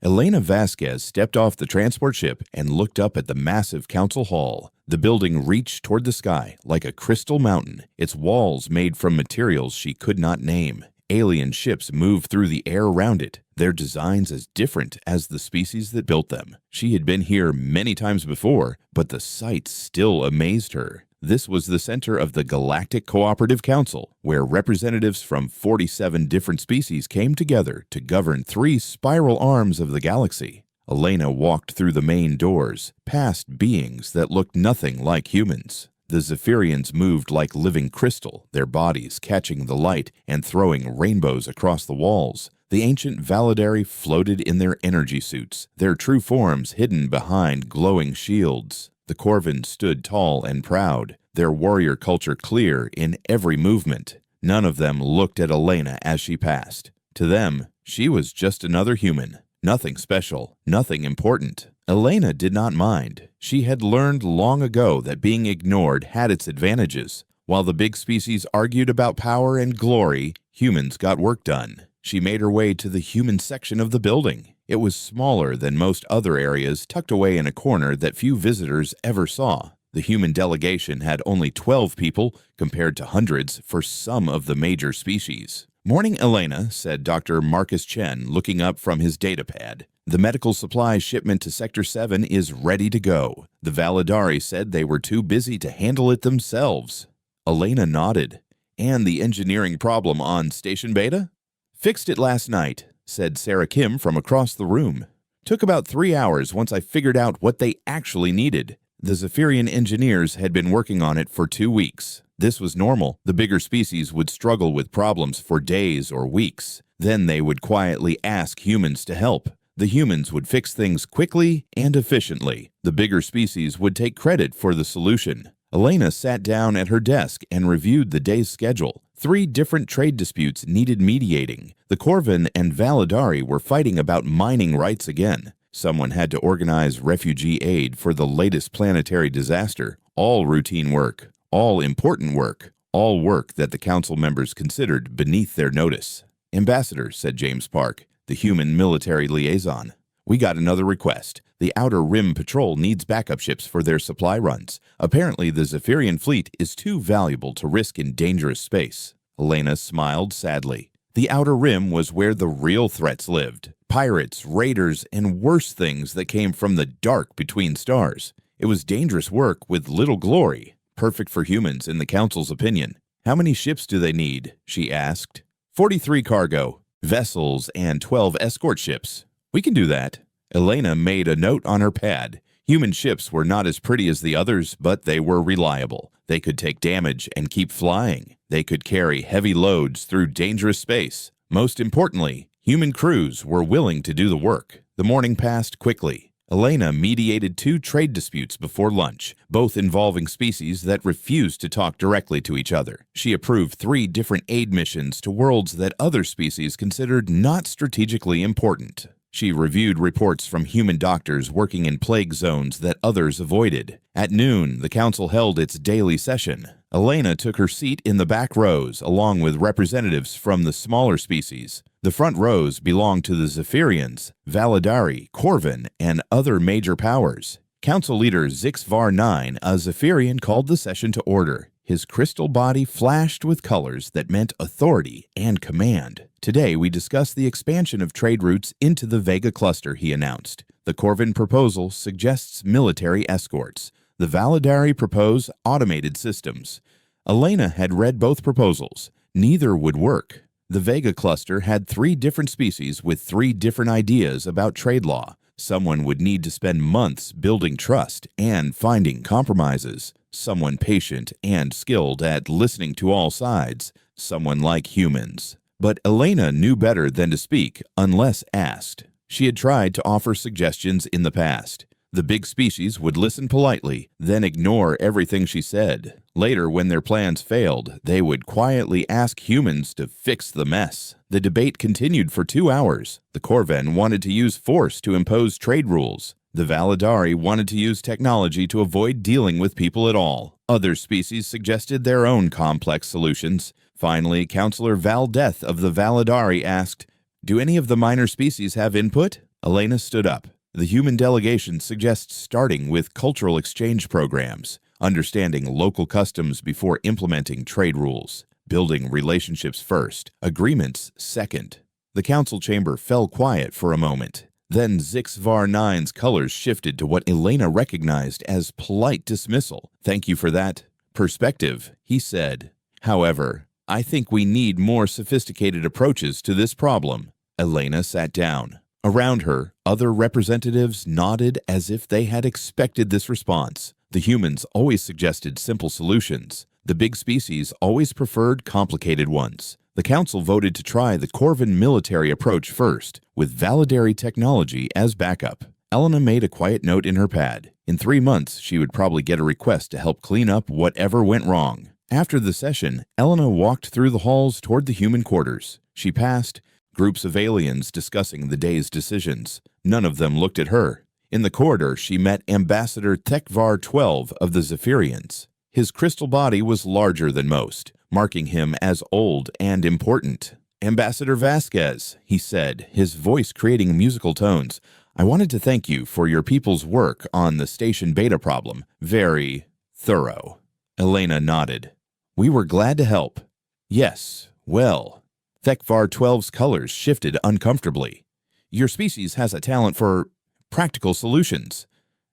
Elena Vasquez stepped off the transport ship and looked up at the massive council hall. The building reached toward the sky like a crystal mountain, its walls made from materials she could not name. Alien ships moved through the air around it, their designs as different as the species that built them. She had been here many times before, but the sight still amazed her. This was the center of the Galactic Cooperative Council, where representatives from 47 different species came together to govern 3 spiral arms of the galaxy. Elena walked through the main doors, past beings that looked nothing like humans. The Zephyrians moved like living crystal, their bodies catching the light and throwing rainbows across the walls. The ancient Validari floated in their energy suits, their true forms hidden behind glowing shields. The Corvins stood tall and proud, their warrior culture clear in every movement. None of them looked at Elena as she passed. To them, she was just another human. Nothing special, nothing important. Elena did not mind. She had learned long ago that being ignored had its advantages. While the big species argued about power and glory, humans got work done. She made her way to the human section of the building. It was smaller than most other areas, tucked away in a corner that few visitors ever saw. The human delegation had only 12 people, compared to hundreds for some of the major species. "Morning, Elena," said Dr. Marcus Chen, looking up from his datapad. "The medical supplies shipment to Sector 7 is ready to go. The Validari said they were too busy to handle it themselves." Elena nodded. "And the engineering problem on Station Beta?" "Fixed it last night," said Sarah Kim from across the room. "Took about 3 hours once I figured out what they actually needed. The Zephyrian engineers had been working on it for 2 weeks. This was normal. The bigger species would struggle with problems for days or weeks. Then they would quietly ask humans to help. The humans would fix things quickly and efficiently. The bigger species would take credit for the solution." Elena sat down at her desk and reviewed the day's schedule. 3 different trade disputes needed mediating. The Corvin and Validari were fighting about mining rights again. Someone had to organize refugee aid for the latest planetary disaster. All routine work, all important work, all work that the council members considered beneath their notice. "Ambassador," said James Park, the human military liaison, "we got another request. The Outer Rim Patrol needs backup ships for their supply runs. Apparently, the Zephyrian fleet is too valuable to risk in dangerous space." Elena smiled sadly. The Outer Rim was where the real threats lived. Pirates, raiders, and worse things that came from the dark between stars. It was dangerous work with little glory. Perfect for humans, in the Council's opinion. "How many ships do they need?" she asked. 43 cargo, vessels, and 12 escort ships. "We can do that." Elena made a note on her pad. Human ships were not as pretty as the others, but they were reliable. They could take damage and keep flying. They could carry heavy loads through dangerous space. Most importantly, human crews were willing to do the work. The morning passed quickly. Elena mediated 2 trade disputes before lunch, both involving species that refused to talk directly to each other. She approved 3 different aid missions to worlds that other species considered not strategically important. She reviewed reports from human doctors working in plague zones that others avoided. At noon, the council held its daily session. Elena took her seat in the back rows, along with representatives from the smaller species. The front rows belonged to the Zephyrians, Validari, Corvin, and other major powers. Council leader Zixvar 9, a Zephyrian, called the session to order. His crystal body flashed with colors that meant authority and command. "Today we discuss the expansion of trade routes into the Vega cluster," he announced. "The Corvin proposal suggests military escorts. The Validari propose automated systems." Elena had read both proposals. Neither would work. The Vega cluster had 3 different species with 3 different ideas about trade law. Someone would need to spend months building trust and finding compromises. Someone patient and skilled at listening to all sides. Someone like humans. But Elena knew better than to speak unless asked. She had tried to offer suggestions in the past. The big species would listen politely, then ignore everything she said. Later, when their plans failed, they would quietly ask humans to fix the mess. The debate continued for 2 hours. The Corvin wanted to use force to impose trade rules. The Validari wanted to use technology to avoid dealing with people at all. Other species suggested their own complex solutions. Finally, Counselor Valdeth of the Validari asked, "Do any of the minor species have input?" Elena stood up. The human delegation suggests starting with cultural exchange programs, understanding local customs before implementing trade rules, building relationships first, agreements second. The council chamber fell quiet for a moment. Then Zixvar 9's colors shifted to what Elena recognized as polite dismissal. "Thank you for that perspective," he said. "However, I think we need more sophisticated approaches to this problem." Elena sat down. Around her, other representatives nodded as if they had expected this response. The humans always suggested simple solutions. The big species always preferred complicated ones. The council voted to try the Corvin military approach first, with validary technology as backup. Elena made a quiet note in her pad. In 3 months, she would probably get a request to help clean up whatever went wrong. After the session, Elena walked through the halls toward the human quarters. She passed groups of aliens discussing the day's decisions. None of them looked at her. In the corridor, she met Ambassador Thekvar 12 of the Zephyrians. His crystal body was larger than most, marking him as old and important. "Ambassador Vasquez," he said, his voice creating musical tones, "I wanted to thank you for your people's work on the station beta problem. Very thorough." Elena nodded. "We were glad to help." "Yes, well." Thekvar 12's colors shifted uncomfortably. "Your species has a talent for practical solutions."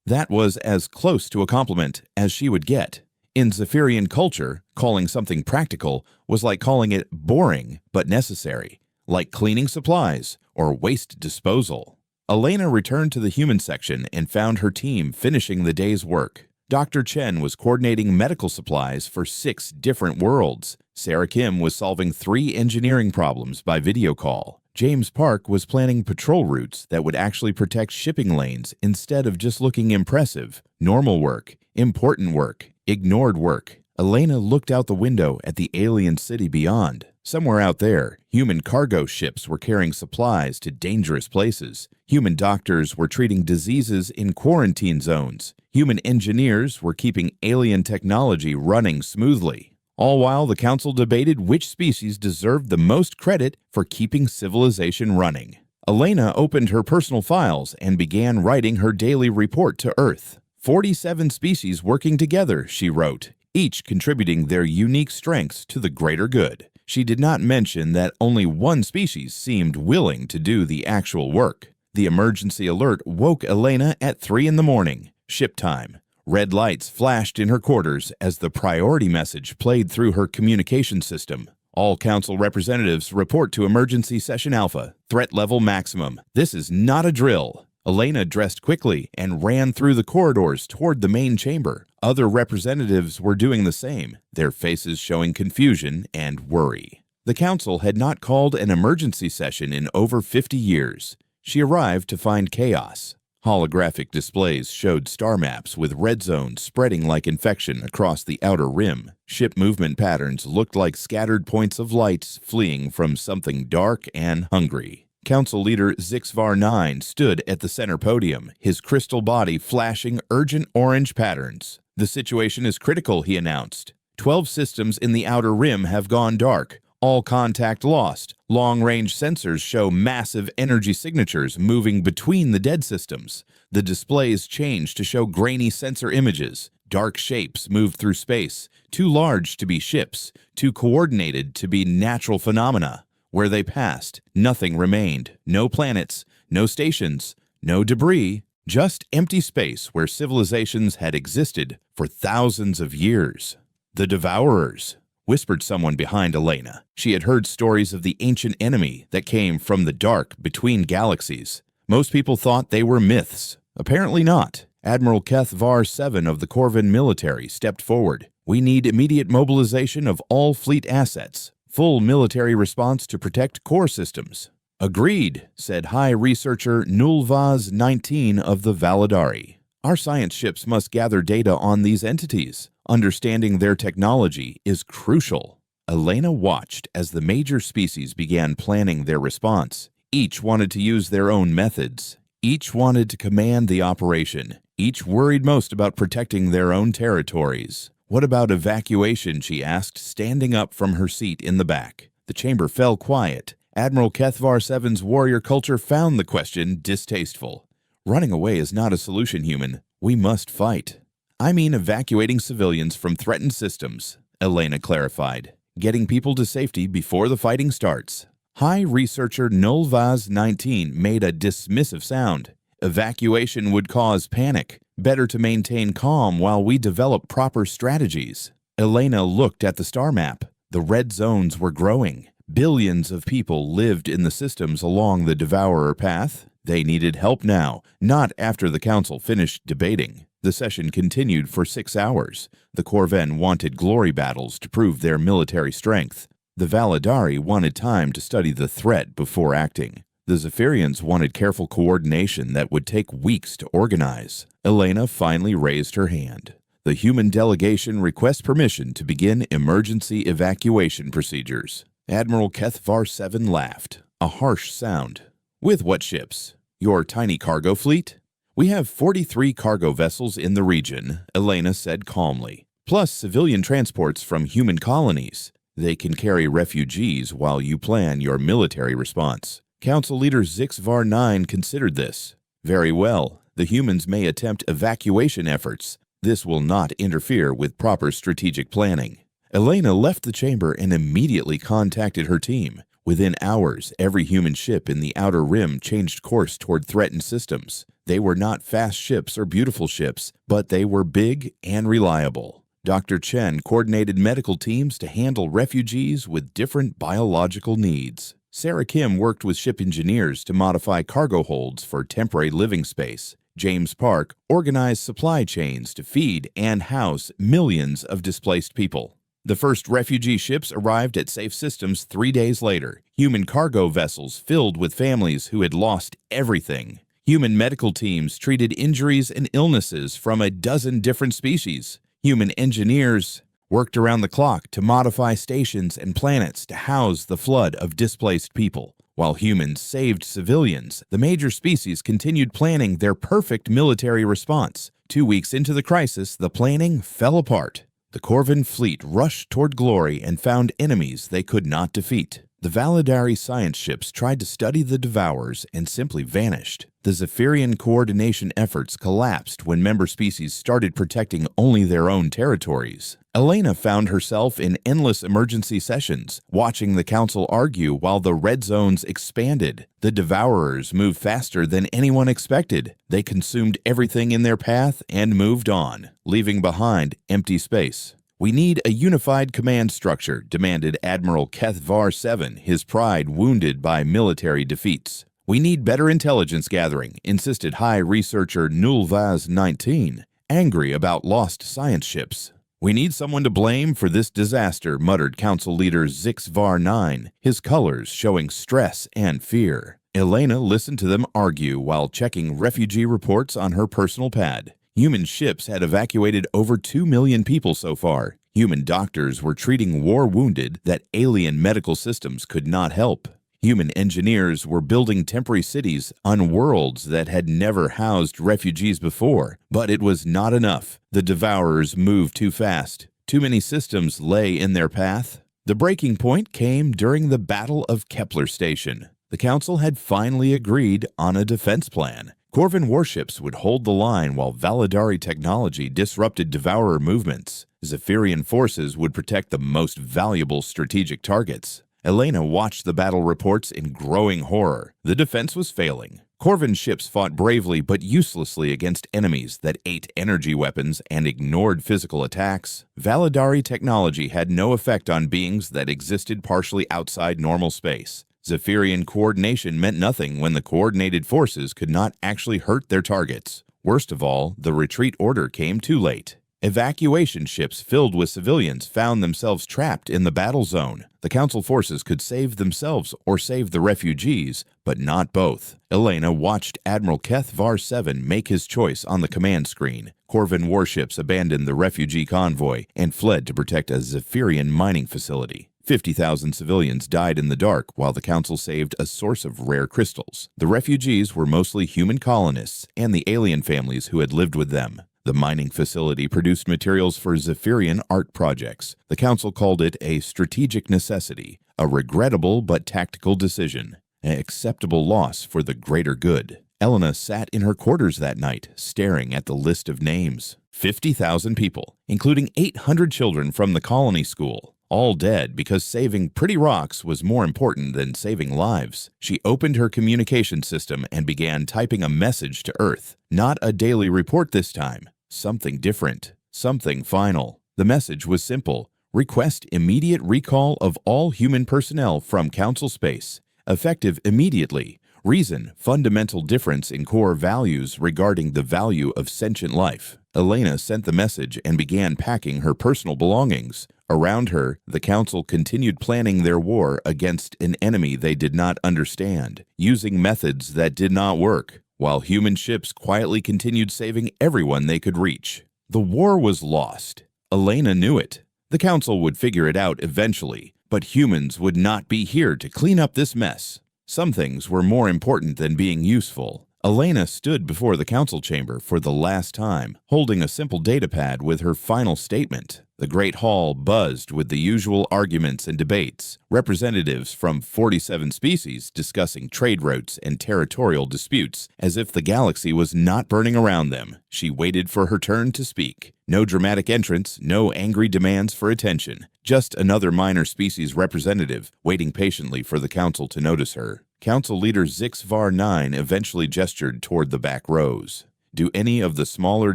That was as close to a compliment as she would get. In Zephyrian culture, calling something practical was like calling it boring but necessary, like cleaning supplies or waste disposal. Elena returned to the human section and found her team finishing the day's work. Dr. Chen was coordinating medical supplies for 6 different worlds. Sarah Kim was solving 3 engineering problems by video call. James Park was planning patrol routes that would actually protect shipping lanes instead of just looking impressive. Normal work, important work, ignored work. Elena looked out the window at the alien city beyond. Somewhere out there, human cargo ships were carrying supplies to dangerous places. Human doctors were treating diseases in quarantine zones. Human engineers were keeping alien technology running smoothly. All while the council debated which species deserved the most credit for keeping civilization running. Elena opened her personal files and began writing her daily report to Earth. 47 species working together, she wrote, each contributing their unique strengths to the greater good. She did not mention that only one species seemed willing to do the actual work. The emergency alert woke Elena at 3 in the morning, ship time. Red lights flashed in her quarters as the priority message played through her communication system. All council representatives report to Emergency Session Alpha. Threat level maximum. This is not a drill. Elena dressed quickly and ran through the corridors toward the main chamber. Other representatives were doing the same, their faces showing confusion and worry. The council had not called an emergency session in over 50 years. She arrived to find chaos. Holographic displays showed star maps with red zones spreading like infection across the outer rim. Ship movement patterns looked like scattered points of lights fleeing from something dark and hungry. Council leader Zixvar 9 stood at the center podium, his crystal body flashing urgent orange patterns. "The situation is critical," he announced. 12 systems in the outer rim have gone dark. All contact lost. Long-range sensors show massive energy signatures moving between the dead systems. The displays change to show grainy sensor images. Dark shapes move through space, too large to be ships, too coordinated to be natural phenomena. Where they passed, nothing remained. No planets, no stations, no debris, just empty space where civilizations had existed for thousands of years. "The Devourers," whispered someone behind Elena. She had heard stories of the ancient enemy that came from the dark between galaxies. Most people thought they were myths. Apparently not. Admiral Kethvar 7 of the Corvin military stepped forward. "We need immediate mobilization of all fleet assets. Full military response to protect core systems." "Agreed," said High Researcher Nulvaz 19 of the Validari. "Our science ships must gather data on these entities. Understanding their technology is crucial." Elena watched as the major species began planning their response. Each wanted to use their own methods. Each wanted to command the operation. Each worried most about protecting their own territories. "What about evacuation?" she asked, standing up from her seat in the back. The chamber fell quiet Admiral Kethvar 7's warrior culture found the question distasteful. Running away is not a solution, human. We must fight. I mean evacuating civilians from threatened systems, Elena clarified. Getting people to safety before the fighting starts. High researcher Nulvaz 19 made a dismissive sound. Evacuation would cause panic. Better to maintain calm while we develop proper strategies. Elena looked at the star map. The red zones were growing. Billions of people lived in the systems along the Devourer path. They needed help now, not after the council finished debating. The session continued for 6 hours. The Corven wanted glory battles to prove their military strength. The Valadari wanted time to study the threat before acting. The Zephyrians wanted careful coordination that would take weeks to organize. Elena finally raised her hand. The human delegation requests permission to begin emergency evacuation procedures. Admiral Kethvar 7 laughed, a harsh sound. With what ships? Your tiny cargo fleet? We have 43 cargo vessels in the region, Elena said calmly, plus civilian transports from human colonies. They can carry refugees while you plan your military response. Council leader Zixvar 9 considered this. Very well, the humans may attempt evacuation efforts. This will not interfere with proper strategic planning. Elena left the chamber and immediately contacted her team. Within hours, every human ship in the Outer Rim changed course toward threatened systems. They were not fast ships or beautiful ships, but they were big and reliable. Dr. Chen coordinated medical teams to handle refugees with different biological needs. Sarah Kim worked with ship engineers to modify cargo holds for temporary living space. James Park organized supply chains to feed and house millions of displaced people. The first refugee ships arrived at safe systems 3 days later. Human cargo vessels filled with families who had lost everything. Human medical teams treated injuries and illnesses from a dozen different species. Human engineers worked around the clock to modify stations and planets to house the flood of displaced people. While humans saved civilians, the major species continued planning their perfect military response. 2 weeks into the crisis, the planning fell apart. The Corvan fleet rushed toward glory and found enemies they could not defeat. The Valadari science ships tried to study the Devourers and simply vanished. The Zephyrian coordination efforts collapsed when member species started protecting only their own territories. Elena found herself in endless emergency sessions, watching the council argue while the red zones expanded. The Devourers moved faster than anyone expected. They consumed everything in their path and moved on, leaving behind empty space. We need a unified command structure, demanded Admiral Kethvar 7, his pride wounded by military defeats. We need better intelligence gathering, insisted High Researcher Nulvaz 19, angry about lost science ships. We need someone to blame for this disaster, muttered Council Leader Zixvar 9, his colors showing stress and fear. Elena listened to them argue while checking refugee reports on her personal pad. Human ships had evacuated over 2 million people so far. Human doctors were treating war wounded that alien medical systems could not help. Human engineers were building temporary cities on worlds that had never housed refugees before, but it was not enough. The Devourers moved too fast. Too many systems lay in their path. The breaking point came during the Battle of Kepler Station. The Council had finally agreed on a defense plan. Corvan warships would hold the line while Valadari technology disrupted Devourer movements. Zephyrian forces would protect the most valuable strategic targets. Elena watched the battle reports in growing horror. The defense was failing. Corvan ships fought bravely but uselessly against enemies that ate energy weapons and ignored physical attacks. Valadari technology had no effect on beings that existed partially outside normal space. Zephyrian coordination meant nothing when the coordinated forces could not actually hurt their targets. Worst of all, the retreat order came too late. Evacuation ships filled with civilians found themselves trapped in the battle zone. The Council forces could save themselves or save the refugees, but not both. Elena watched Admiral Kethvar 7 make his choice on the command screen. Corvan warships abandoned the refugee convoy and fled to protect a Zephyrian mining facility. 50,000 civilians died in the dark while the Council saved a source of rare crystals. The refugees were mostly human colonists and the alien families who had lived with them. The mining facility produced materials for Zephyrian art projects. The Council called it a strategic necessity, A regrettable but tactical decision. An acceptable loss for the greater good. Elena sat in her quarters that night, staring at the list of names. 50,000 people, including 800 children from the colony school. All dead because saving pretty rocks was more important than saving lives. She opened her communication system and began typing a message to Earth. Not a daily report this time. Something different. Something final. The message was simple. Request immediate recall of all human personnel from Council Space. Effective immediately. Reason, fundamental difference in core values regarding the value of sentient life. Elena sent the message and began packing her personal belongings. Around her, the Council continued planning their war against an enemy they did not understand, using methods that did not work, while human ships quietly continued saving everyone they could reach. The war was lost. Elena knew it. The Council would figure it out eventually, but humans would not be here to clean up this mess. Some things were more important than being useful. Elena stood before the council chamber for the last time, holding a simple datapad with her final statement. The great hall buzzed with the usual arguments and debates, representatives from 47 species discussing trade routes and territorial disputes, as if the galaxy was not burning around them. She waited for her turn to speak. No dramatic entrance, no angry demands for attention. Just another minor species representative, waiting patiently for the council to notice her. Council leader Zixvar 9 eventually gestured toward the back rows. Do any of the smaller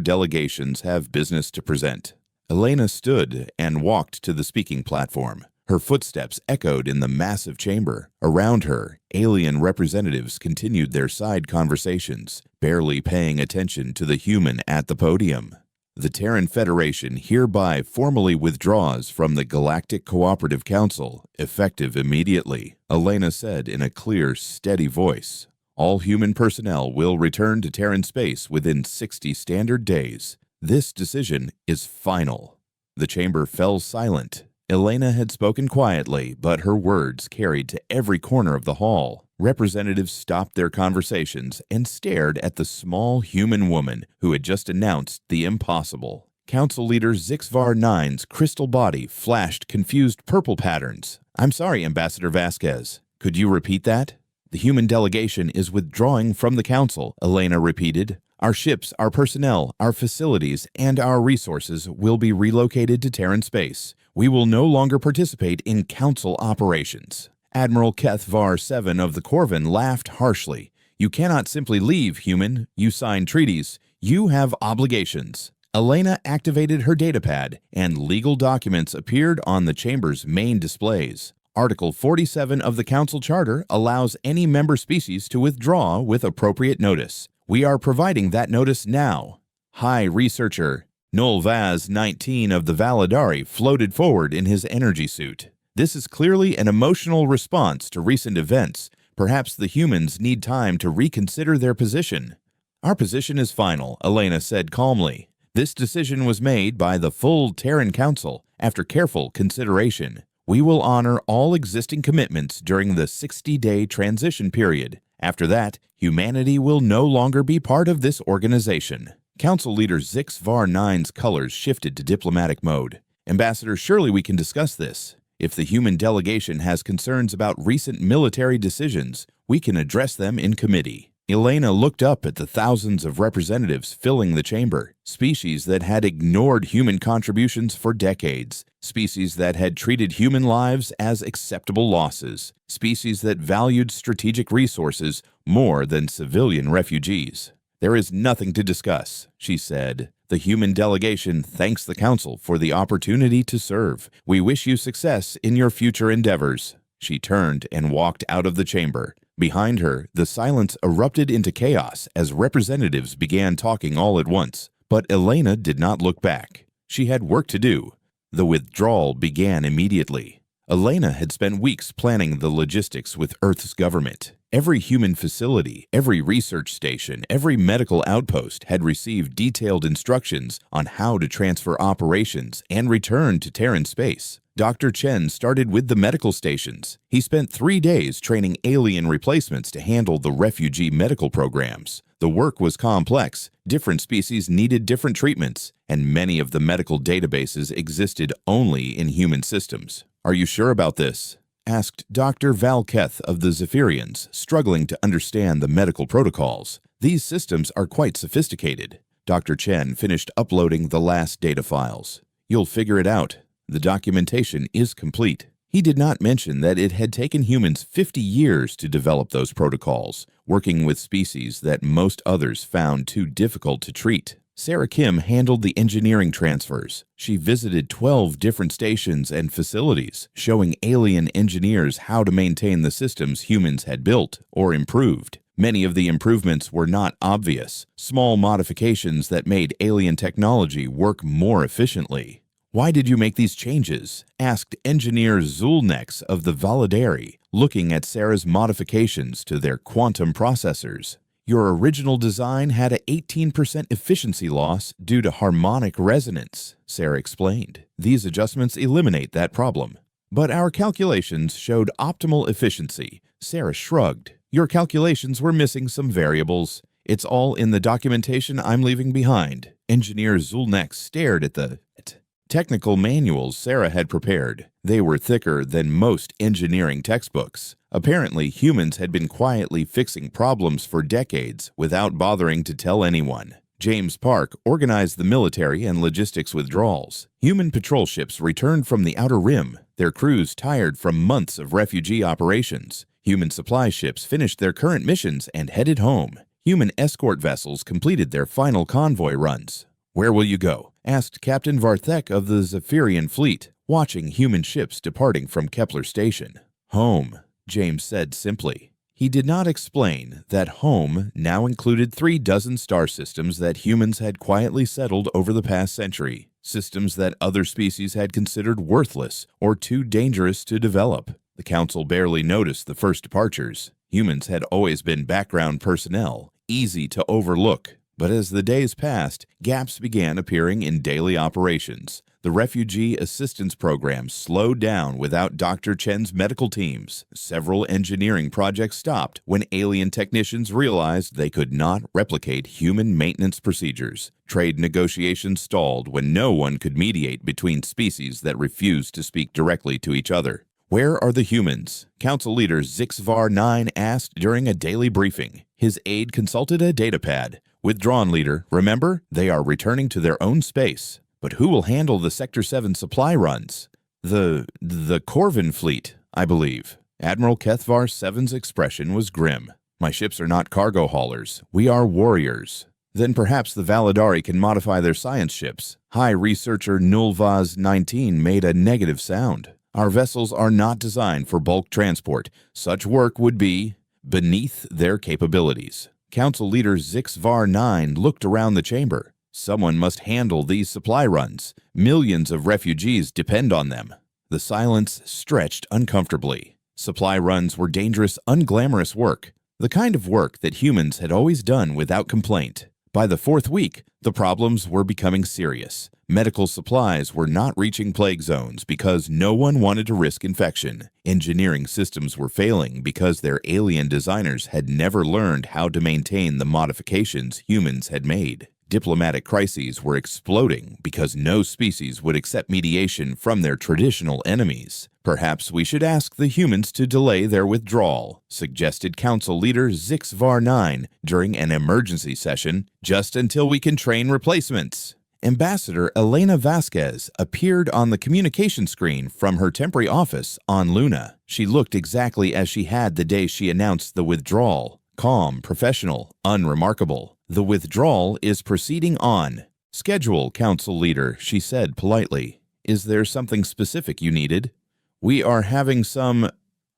delegations have business to present? Elena stood and walked to the speaking platform. Her footsteps echoed in the massive chamber. Around her, alien representatives continued their side conversations, barely paying attention to the human at the podium. The Terran Federation hereby formally withdraws from the Galactic Cooperative Council, effective immediately, Elena said in a clear, steady voice. All human personnel will return to Terran space within 60 standard days. This decision is final. The chamber fell silent. Elena had spoken quietly, but her words carried to every corner of the hall. Representatives stopped their conversations and stared at the small human woman who had just announced the impossible. Council leader Zixvar 9's crystal body flashed confused purple patterns. I'm sorry, Ambassador Vasquez. Could you repeat that? The human delegation is withdrawing from the council, Elena repeated. Our ships, our personnel, our facilities, and our resources will be relocated to Terran space. We will no longer participate in council operations. Admiral Kethvar 7 of the Corvin laughed harshly. You cannot simply leave, human. You signed treaties. You have obligations. Elena activated her datapad, and legal documents appeared on the chamber's main displays. Article 47 of the Council Charter allows any member species to withdraw with appropriate notice. We are providing that notice now. High Researcher Noel Vaz 19 of the Validari floated forward in his energy suit. This is clearly an emotional response to recent events. Perhaps the humans need time to reconsider their position. Our position is final, Elena said calmly. This decision was made by the full Terran Council after careful consideration. We will honor all existing commitments during the 60-day transition period. After that, humanity will no longer be part of this organization. Council leader Zixvar 9's colors shifted to diplomatic mode. Ambassador, surely we can discuss this. If the human delegation has concerns about recent military decisions, we can address them in committee. Elena looked up at the thousands of representatives filling the chamber, species that had ignored human contributions for decades, species that had treated human lives as acceptable losses, species that valued strategic resources more than civilian refugees. There is nothing to discuss, she said. The human delegation thanks the Council for the opportunity to serve. We wish you success in your future endeavors. She turned and walked out of the chamber. Behind her, the silence erupted into chaos as representatives began talking all at once. But Elena did not look back. She had work to do. The withdrawal began immediately. Elena had spent weeks planning the logistics with Earth's government. Every human facility, every research station, every medical outpost had received detailed instructions on how to transfer operations and return to Terran space. Dr. Chen started with the medical stations. He spent 3 days training alien replacements to handle the refugee medical programs. The work was complex. Different species needed different treatments, and many of the medical databases existed only in human systems. Are you sure about this? asked Dr. Valketh of the Zephyrians, struggling to understand the medical protocols. These systems are quite sophisticated. Dr. Chen finished uploading the last data files. You'll figure it out. The documentation is complete. He did not mention that it had taken humans 50 years to develop those protocols, working with species that most others found too difficult to treat. Sarah Kim handled the engineering transfers. She visited 12 different stations and facilities, showing alien engineers how to maintain the systems humans had built or improved. Many of the improvements were not obvious, small modifications that made alien technology work more efficiently. "Why did you make these changes?" asked engineer Zulnex of the Validari, looking at Sarah's modifications to their quantum processors. "Your original design had an 18% efficiency loss due to harmonic resonance," Sarah explained. "These adjustments eliminate that problem." "But our calculations showed optimal efficiency," Sarah shrugged. "Your calculations were missing some variables. It's all in the documentation I'm leaving behind." Engineer Zulnex stared at the technical manuals Sarah had prepared. They were thicker than most engineering textbooks. Apparently, humans had been quietly fixing problems for decades without bothering to tell anyone. James Park organized the military and logistics withdrawals. Human patrol ships returned from the Outer Rim, their crews tired from months of refugee operations. Human supply ships finished their current missions and headed home. Human escort vessels completed their final convoy runs. "Where will you go?" asked Captain Varthek of the Zephyrian fleet, watching human ships departing from Kepler Station. "Home," James said simply. He did not explain that home now included 36 star systems that humans had quietly settled over the past century, systems that other species had considered worthless or too dangerous to develop. The Council barely noticed the first departures. Humans had always been background personnel, easy to overlook. But as the days passed, gaps began appearing in daily operations. The refugee assistance program slowed down without Dr. Chen's medical teams. Several engineering projects stopped when alien technicians realized they could not replicate human maintenance procedures. Trade negotiations stalled when no one could mediate between species that refused to speak directly to each other. "Where are the humans?" Council leader Zixvar 9 asked during a daily briefing. His aide consulted a datapad. "Withdrawn, leader. Remember, they are returning to their own space. But who will handle the Sector 7 supply runs?" The Corvin fleet, I believe." Admiral Kethvar 7's expression was grim. "My ships are not cargo haulers. We are warriors." "Then perhaps the Validari can modify their science ships." High researcher Nulvaz 19 made a negative sound. "Our vessels are not designed for bulk transport. Such work would be beneath their capabilities." Council leader Zixvar 9 looked around the chamber. "Someone must handle these supply runs. Millions of refugees depend on them." The silence stretched uncomfortably. Supply runs were dangerous, unglamorous work, the kind of work that humans had always done without complaint. By the 4th week, the problems were becoming serious. Medical supplies were not reaching plague zones because no one wanted to risk infection. Engineering systems were failing because their alien designers had never learned how to maintain the modifications humans had made. Diplomatic crises were exploding because no species would accept mediation from their traditional enemies. "Perhaps we should ask the humans to delay their withdrawal," suggested Council leader Zixvar 9 during an emergency session, "just until we can train replacements." Ambassador Elena Vasquez appeared on the communication screen from her temporary office on Luna. She looked exactly as she had the day she announced the withdrawal. Calm, professional, unremarkable. "The withdrawal is proceeding on schedule, Council leader," she said politely. "Is there something specific you needed?" "We are having some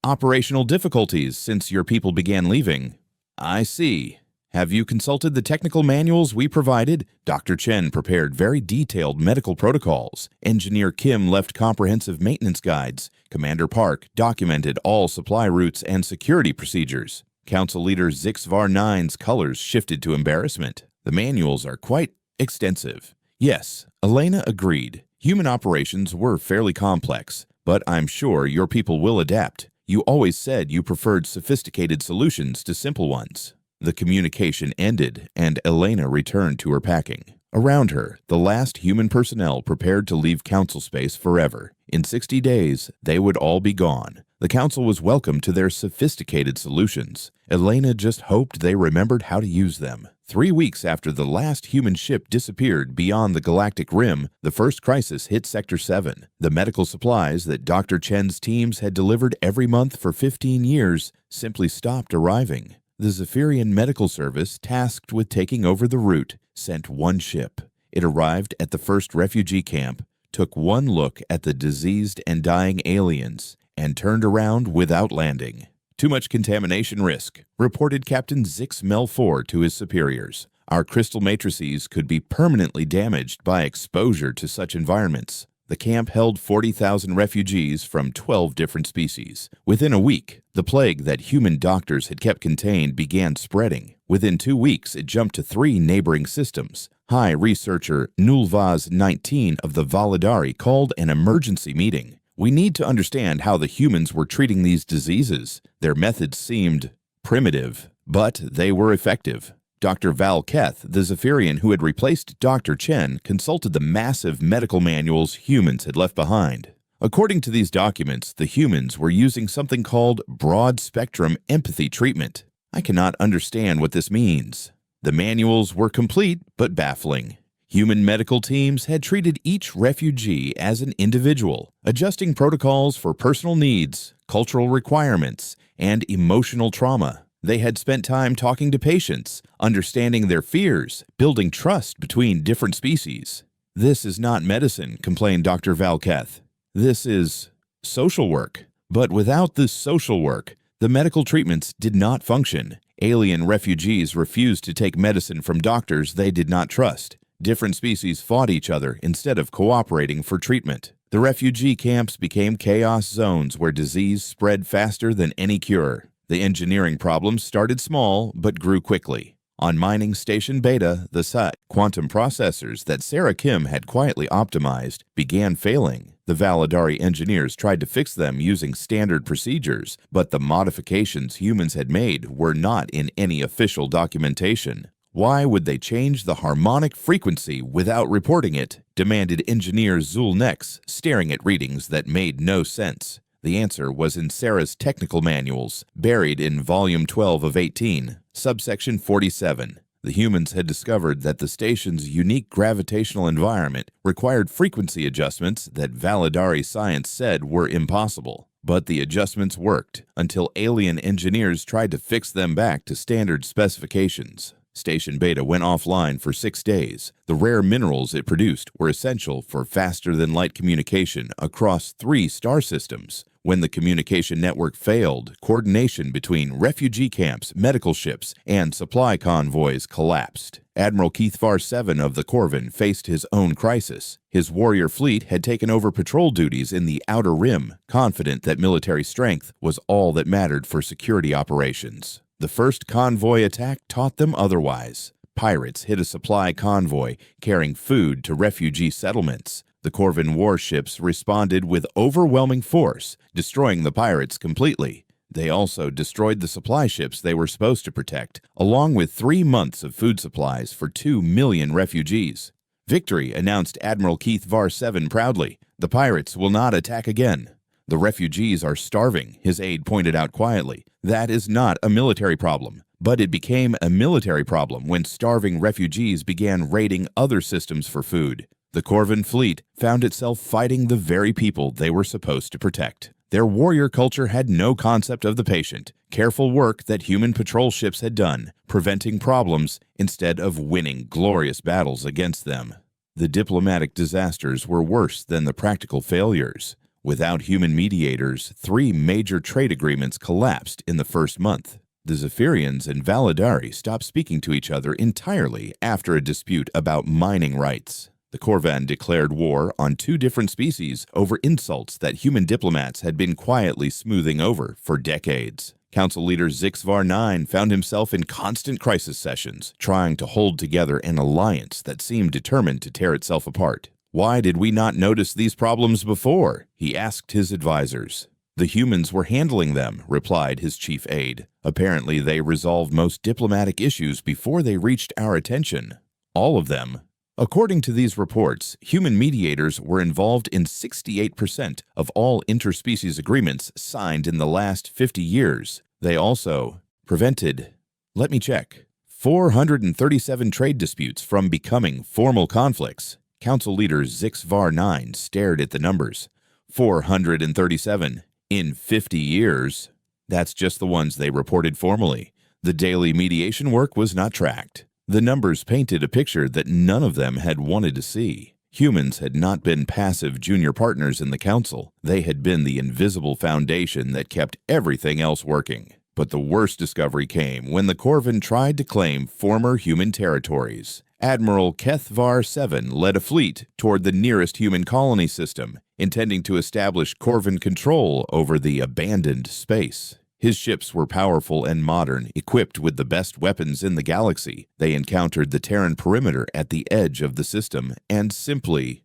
operational difficulties since your people began leaving." "I see. Have you consulted the technical manuals we provided?" Dr. Chen prepared very detailed medical protocols. Engineer Kim left comprehensive maintenance guides. Commander Park documented all supply routes and security procedures. Council leader Zixvar 9's colors shifted to embarrassment. "The manuals are quite extensive." "Yes," Elena agreed. "Human operations were fairly complex, but I'm sure your people will adapt. You always said you preferred sophisticated solutions to simple ones." The communication ended, and Elena returned to her packing. Around her, the last human personnel prepared to leave council space forever. In 60 days, they would all be gone. The council was welcome to their sophisticated solutions. Elena just hoped they remembered how to use them. 3 weeks after the last human ship disappeared beyond the galactic rim, the first crisis hit Sector 7. The medical supplies that Dr. Chen's teams had delivered every month for 15 years simply stopped arriving. The Zephyrian Medical Service, tasked with taking over the route, sent one ship. It arrived at the first refugee camp, took one look at the diseased and dying aliens, and turned around without landing. Too much contamination risk, reported Captain Zix Melfor to his superiors. Our crystal matrices could be permanently damaged by exposure to such environments. The camp held 40,000 refugees from 12 different species. Within a week, the plague that human doctors had kept contained began spreading. Within 2 weeks, it jumped to 3 neighboring systems. High researcher Nulvaz 19 of the Validari called an emergency meeting. We need to understand how the humans were treating these diseases. Their methods seemed primitive, but they were effective. Dr. Val Keth, the Zephyrian who had replaced Dr. Chen, consulted the massive medical manuals humans had left behind. According to these documents, the humans were using something called broad-spectrum empathy treatment. I cannot understand what this means. The manuals were complete but baffling. Human medical teams had treated each refugee as an individual, adjusting protocols for personal needs, cultural requirements, and emotional trauma. They had spent time talking to patients, understanding their fears, building trust between different species. This is not medicine, complained Dr. Valketh. This is social work. But without this social work, the medical treatments did not function. Alien refugees refused to take medicine from doctors they did not trust. Different species fought each other instead of cooperating for treatment. The refugee camps became chaos zones where disease spread faster than any cure. The engineering problems started small but grew quickly. On Mining Station Beta, the quantum processors that Sarah Kim had quietly optimized began failing. The Validari engineers tried to fix them using standard procedures, but the modifications humans had made were not in any official documentation. Why would they change the harmonic frequency without reporting it? Demanded engineer Zulnex, staring at readings that made no sense. The answer was in Sarah's technical manuals, buried in Volume 12 of 18, subsection 47. The humans had discovered that the station's unique gravitational environment required frequency adjustments that Validari science said were impossible. But the adjustments worked until alien engineers tried to fix them back to standard specifications. Station Beta went offline for 6 days. The rare minerals it produced were essential for faster-than-light communication across 3 star systems. When the communication network failed, coordination between refugee camps, medical ships, and supply convoys collapsed. Admiral Keithvar 7 of the Corvin faced his own crisis. His warrior fleet had taken over patrol duties in the Outer Rim, confident that military strength was all that mattered for security operations. The first convoy attack taught them otherwise. Pirates hit a supply convoy carrying food to refugee settlements. The Corvin warships responded with overwhelming force, destroying the pirates completely. They also destroyed the supply ships they were supposed to protect, along with 3 months of food supplies for 2 million refugees. Victory, announced Admiral Keithvar 7 proudly. The pirates will not attack again. The refugees are starving, his aide pointed out quietly. That is not a military problem, but it became a military problem when starving refugees began raiding other systems for food. The Corvin fleet found itself fighting the very people they were supposed to protect. Their warrior culture had no concept of the patient, careful work that human patrol ships had done, preventing problems instead of winning glorious battles against them. The diplomatic disasters were worse than the practical failures. Without human mediators, 3 major trade agreements collapsed in the first month. The Zephyrians and Validari stopped speaking to each other entirely after a dispute about mining rights. The Corvan declared war on 2 different species over insults that human diplomats had been quietly smoothing over for decades. Council leader Zixvar 9 found himself in constant crisis sessions, trying to hold together an alliance that seemed determined to tear itself apart. Why did we not notice these problems before? He asked his advisors. The humans were handling them, replied his chief aide. Apparently, they resolved most diplomatic issues before they reached our attention. All of them. According to these reports, human mediators were involved in 68% of all interspecies agreements signed in the last 50 years. They also prevented, let me check, 437 trade disputes from becoming formal conflicts. Council leader Zix-Var 9 stared at the numbers. 437 in 50 years. That's just the ones they reported formally. The daily mediation work was not tracked. The numbers painted a picture that none of them had wanted to see. Humans had not been passive junior partners in the council. They had been the invisible foundation that kept everything else working. But the worst discovery came when the Corvin tried to claim former human territories. Admiral HFY 7 led a fleet toward the nearest human colony system, intending to establish Corvin control over the abandoned space. His ships were powerful and modern, equipped with the best weapons in the galaxy. They encountered the Terran perimeter at the edge of the system and simply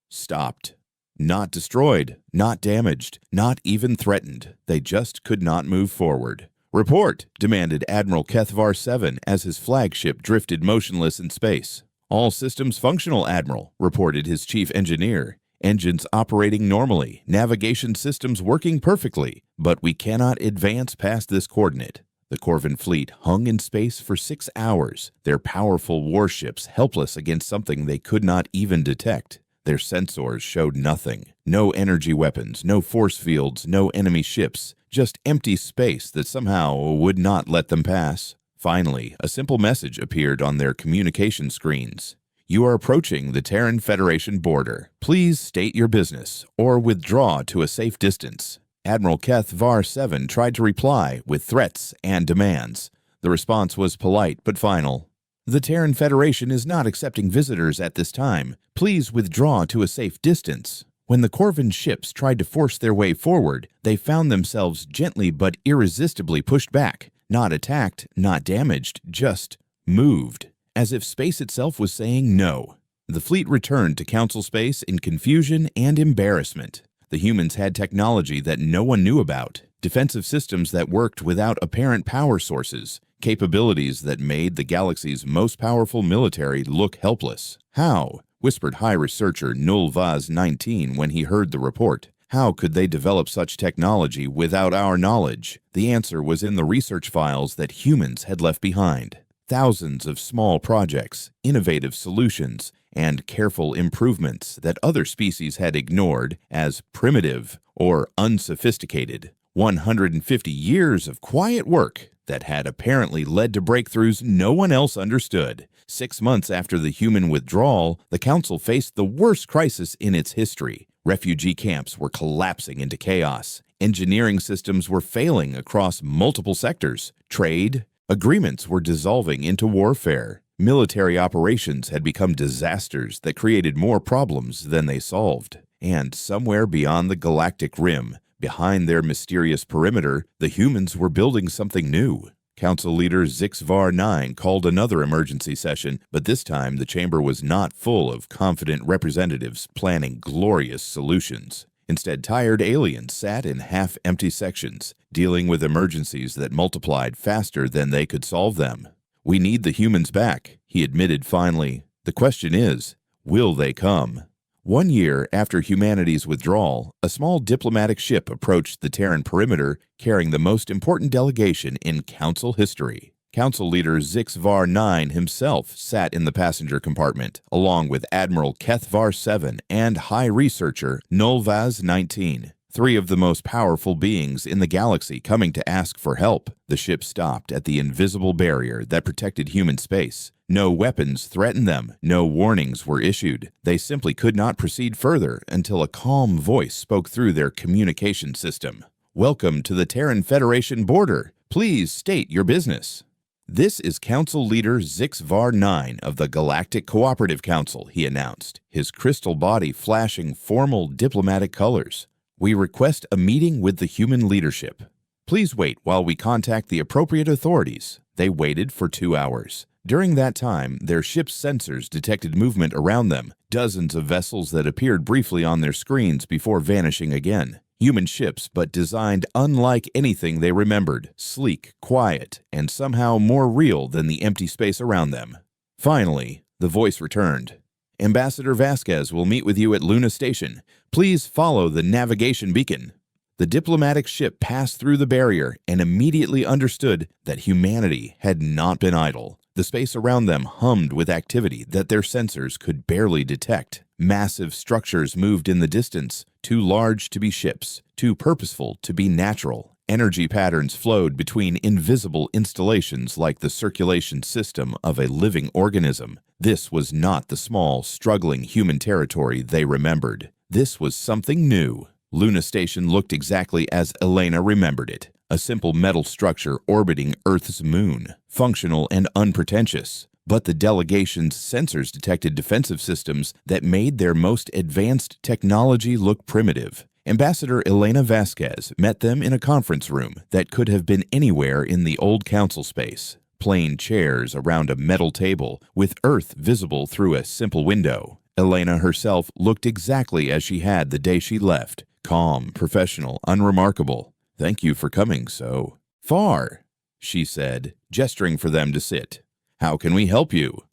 stopped. Not destroyed, not damaged, not even threatened. They just could not move forward. "Report," demanded Admiral HFY 7 as his flagship drifted motionless in space. "All systems functional, Admiral," reported his chief engineer. "Engines operating normally, navigation systems working perfectly, but we cannot advance past this coordinate." The Corvin fleet hung in space for 6 hours, their powerful warships helpless against something they could not even detect. Their sensors showed nothing. No energy weapons, no force fields, no enemy ships, just empty space that somehow would not let them pass. Finally, a simple message appeared on their communication screens. "You are approaching the Terran Federation border. Please state your business or withdraw to a safe distance." Admiral HFY 7 tried to reply with threats and demands. The response was polite but final. "The Terran Federation is not accepting visitors at this time. Please withdraw to a safe distance." When the Corvin ships tried to force their way forward, they found themselves gently but irresistibly pushed back. Not attacked, not damaged, just moved. As if space itself was saying no. The fleet returned to Council space in confusion and embarrassment. The humans had technology that no one knew about, defensive systems that worked without apparent power sources, capabilities that made the galaxy's most powerful military look helpless. "How?" whispered High Researcher Nulvaz 19 when he heard the report. "How could they develop such technology without our knowledge?" The answer was in the research files that humans had left behind. Thousands of small projects, innovative solutions, and careful improvements that other species had ignored as primitive or unsophisticated. 150 years of quiet work that had apparently led to breakthroughs no one else understood. 6 months after the human withdrawal, the Council faced the worst crisis in its history. Refugee camps were collapsing into chaos. Engineering systems were failing across multiple sectors. Trade agreements were dissolving into warfare. Military operations had become disasters that created more problems than they solved. And somewhere beyond the galactic rim, behind their mysterious perimeter, the humans were building something new. Council leader Zix-Var 9 called another emergency session, but this time the chamber was not full of confident representatives planning glorious solutions. Instead, tired aliens sat in half-empty sections, dealing with emergencies that multiplied faster than they could solve them. "We need the humans back," he admitted finally. "The question is, will they come?" 1 year after humanity's withdrawal, a small diplomatic ship approached the Terran perimeter carrying the most important delegation in Council history. Council leader Zix-Var 9 himself sat in the passenger compartment, along with Admiral HFY 7 and High Researcher Nulvaz 19. 3 of the most powerful beings in the galaxy coming to ask for help. The ship stopped at the invisible barrier that protected human space. No weapons threatened them, no warnings were issued. They simply could not proceed further until a calm voice spoke through their communication system. "Welcome to the Terran Federation border. Please state your business." "This is Council Leader Zix-Var 9 of the Galactic Cooperative Council," he announced, his crystal body flashing formal diplomatic colors. "We request a meeting with the human leadership. Please wait while we contact the appropriate authorities." They waited for 2 hours. During that time, their ship's sensors detected movement around them, dozens of vessels that appeared briefly on their screens before vanishing again. Human ships, but designed unlike anything they remembered, sleek, quiet, and somehow more real than the empty space around them. Finally, the voice returned. Ambassador Vasquez will meet with you at Luna Station. Please follow the navigation beacon." The diplomatic ship passed through the barrier and immediately understood that humanity had not been idle. The space around them hummed with activity that their sensors could barely detect. Massive structures moved in the distance, too large to be ships, too purposeful to be natural. Energy patterns flowed between invisible installations like the circulation system of a living organism. This was not the small, struggling human territory they remembered. This was something new. Luna Station looked exactly as Elena remembered it. A simple metal structure orbiting Earth's moon, functional and unpretentious. But the delegation's sensors detected defensive systems that made their most advanced technology look primitive. Ambassador Elena Vasquez met them in a conference room that could have been anywhere in the old council space. Plain chairs around a metal table, with Earth visible through a simple window. Elena herself looked exactly as she had the day she left. Calm, professional, unremarkable. "Thank you for coming so far," she said, gesturing for them to sit. "How can we help you?"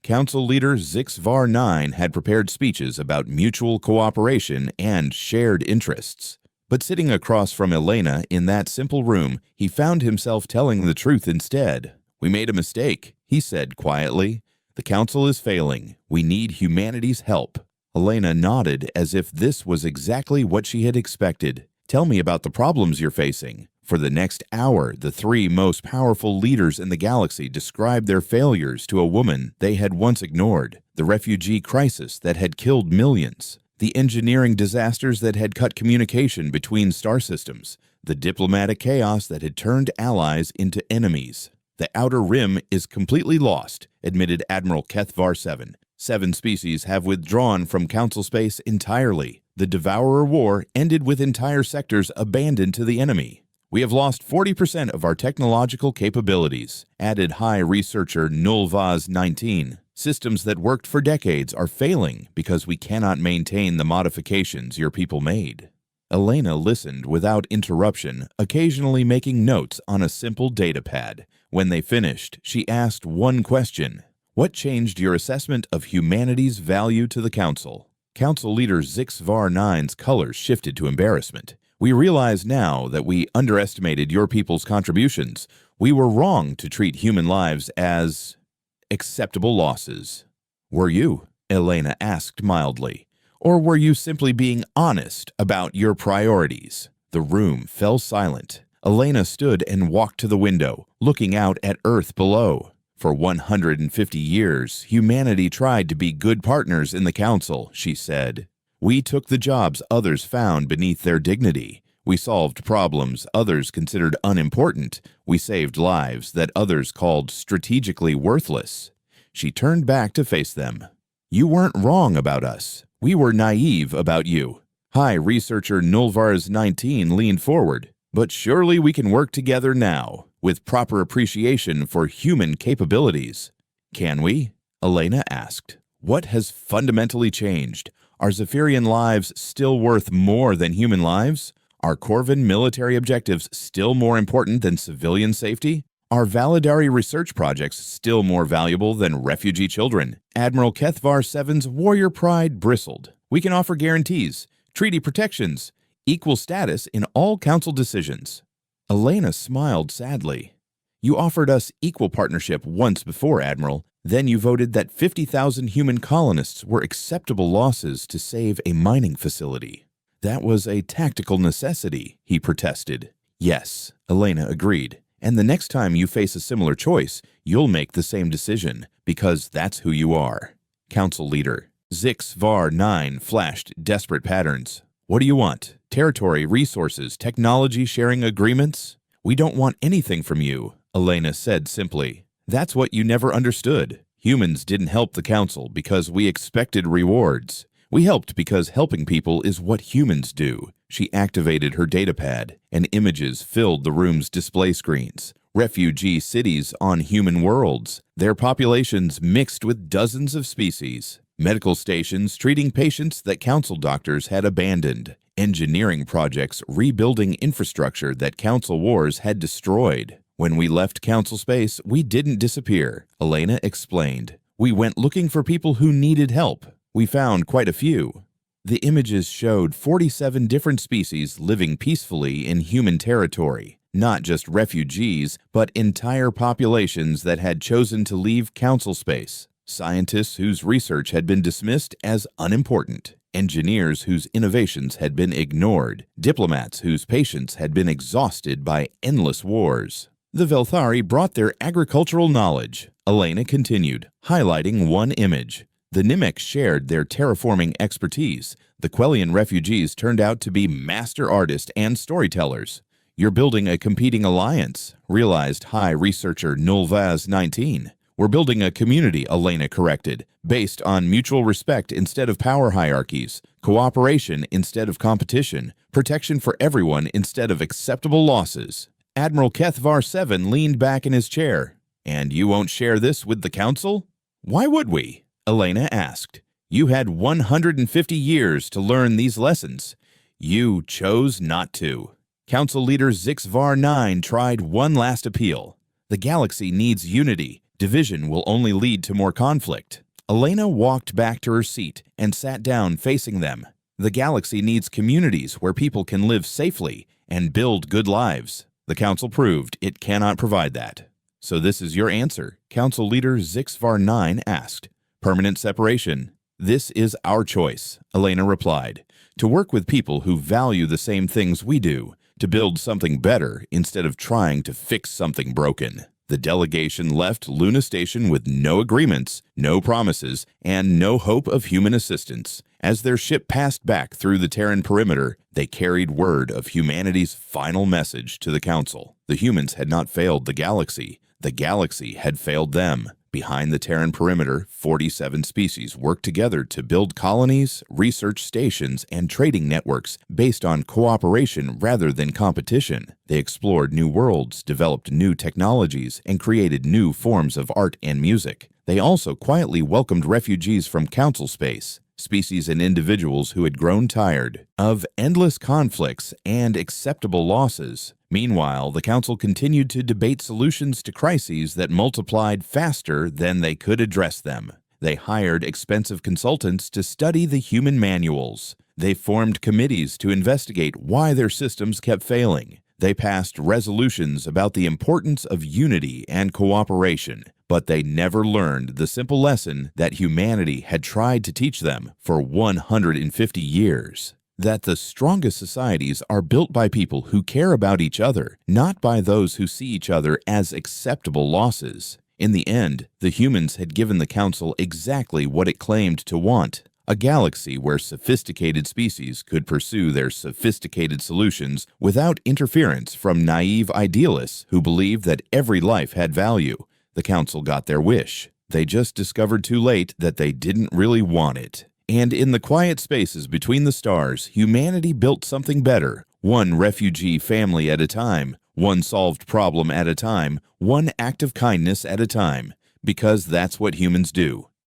Council leader Zix-Var 9 had prepared speeches about mutual cooperation and shared interests. But sitting across from Elena in that simple room, he found himself telling the truth instead. "We made a mistake," he said quietly. "The council is failing. We need humanity's help." Elena nodded as if this was exactly what she had expected. "Tell me about the problems you're facing." For the next hour, the three most powerful leaders in the galaxy described their failures to a woman they had once ignored, the refugee crisis that had killed millions, the engineering disasters that had cut communication between star systems, the diplomatic chaos that had turned allies into enemies. "The Outer Rim is completely lost," admitted Admiral Kethvar 7. 7 species have withdrawn from Council space entirely. The Devourer War ended with entire sectors abandoned to the enemy. "We have lost 40% of our technological capabilities," added High Researcher Nulvaz 19. "Systems that worked for decades are failing because we cannot maintain the modifications your people made." Elena listened without interruption, occasionally making notes on a simple data pad. When they finished, she asked one question. "What changed your assessment of humanity's value to the Council?" Council leader Zix-Var 9's colors shifted to embarrassment. "We realize now that we underestimated your people's contributions. We were wrong to treat human lives as acceptable losses." "Were you?" Elena asked mildly. "Or were you simply being honest about your priorities?" The room fell silent. Elena stood and walked to the window, looking out at Earth below. "For 150 years, humanity tried to be good partners in the Council," she said. "We took the jobs others found beneath their dignity. We solved problems others considered unimportant. We saved lives that others called strategically worthless." She turned back to face them. "You weren't wrong about us. We were naive about you." High Researcher Nulvars 19 leaned forward. "But surely we can work together now, with proper appreciation for human capabilities." "Can we?" Elena asked. "What has fundamentally changed? Are Zephyrian lives still worth more than human lives? Are Corvin military objectives still more important than civilian safety? Are Validari research projects still more valuable than refugee children?" Admiral Kethvar 7's warrior pride bristled. "We can offer guarantees, treaty protections, equal status in all council decisions." Elena smiled sadly. "You offered us equal partnership once before, Admiral. Then you voted that 50,000 human colonists were acceptable losses to save a mining facility." "That was a tactical necessity," he protested. "Yes," Elena agreed. "And the next time you face a similar choice, you'll make the same decision, because that's who you are." Council leader Zix-Var 9 flashed desperate patterns. "What do you want? Territory, resources, technology sharing agreements?" "We don't want anything from you," Elena said simply. "That's what you never understood. Humans didn't help the Council because we expected rewards. We helped because helping people is what humans do." She activated her datapad, and images filled the room's display screens. Refugee cities on human worlds, their populations mixed with dozens of species. Medical stations treating patients that Council doctors had abandoned. Engineering projects rebuilding infrastructure that Council wars had destroyed. "When we left Council space, we didn't disappear," Elena explained. We went looking for people who needed help. We found quite a few. The images showed 47 different species living peacefully in human territory, not just refugees, but entire populations that had chosen to leave council space. Scientists whose research had been dismissed as unimportant. Engineers whose innovations had been ignored. Diplomats whose patience had been exhausted by endless wars. The Velthari brought their agricultural knowledge. Elena continued, highlighting one image. The Nimeks shared their terraforming expertise. The Quellian refugees turned out to be master artists and storytellers. You're building a competing alliance, realized High Researcher Nulvaz 19. We're building a community, Elena corrected, based on mutual respect instead of power hierarchies, cooperation instead of competition, protection for everyone instead of acceptable losses. Admiral Kethvar 7 leaned back in his chair. And you won't share this with the council? Why would we? Elena asked. You had 150 years to learn these lessons. You chose not to. Council leader Zixvar 9 tried one last appeal. The galaxy needs unity. Division will only lead to more conflict. Elena walked back to her seat and sat down facing them. The galaxy needs communities where people can live safely and build good lives. The council proved it cannot provide that. So this is your answer, Council Leader Zixvar 9 asked. Permanent separation. This is our choice, Elena replied. To work with people who value the same things we do, to build something better instead of trying to fix something broken. The delegation left Luna Station with no agreements, no promises, and no hope of human assistance. As their ship passed back through the Terran perimeter, they carried word of humanity's final message to the Council. The humans had not failed the galaxy. The galaxy had failed them. Behind the Terran perimeter, 47 species worked together to build colonies, research stations, and trading networks based on cooperation rather than competition. They explored new worlds, developed new technologies, and created new forms of art and music. They also quietly welcomed refugees from council space, species and individuals who had grown tired of endless conflicts and acceptable losses. Meanwhile, the council continued to debate solutions to crises that multiplied faster than they could address them. They hired expensive consultants to study the human manuals. They formed committees to investigate why their systems kept failing. They passed resolutions about the importance of unity and cooperation, but they never learned the simple lesson that humanity had tried to teach them for 150 years. That the strongest societies are built by people who care about each other, not by those who see each other as acceptable losses. In the end, the humans had given the Council exactly what it claimed to want. A galaxy where sophisticated species could pursue their sophisticated solutions without interference from naive idealists who believed that every life had value. The Council got their wish. They just discovered too late that they didn't really want it. And in the quiet spaces between the stars, humanity built something better, one refugee family at a time, one solved problem at a time, one act of kindness at a time, because that's what humans do.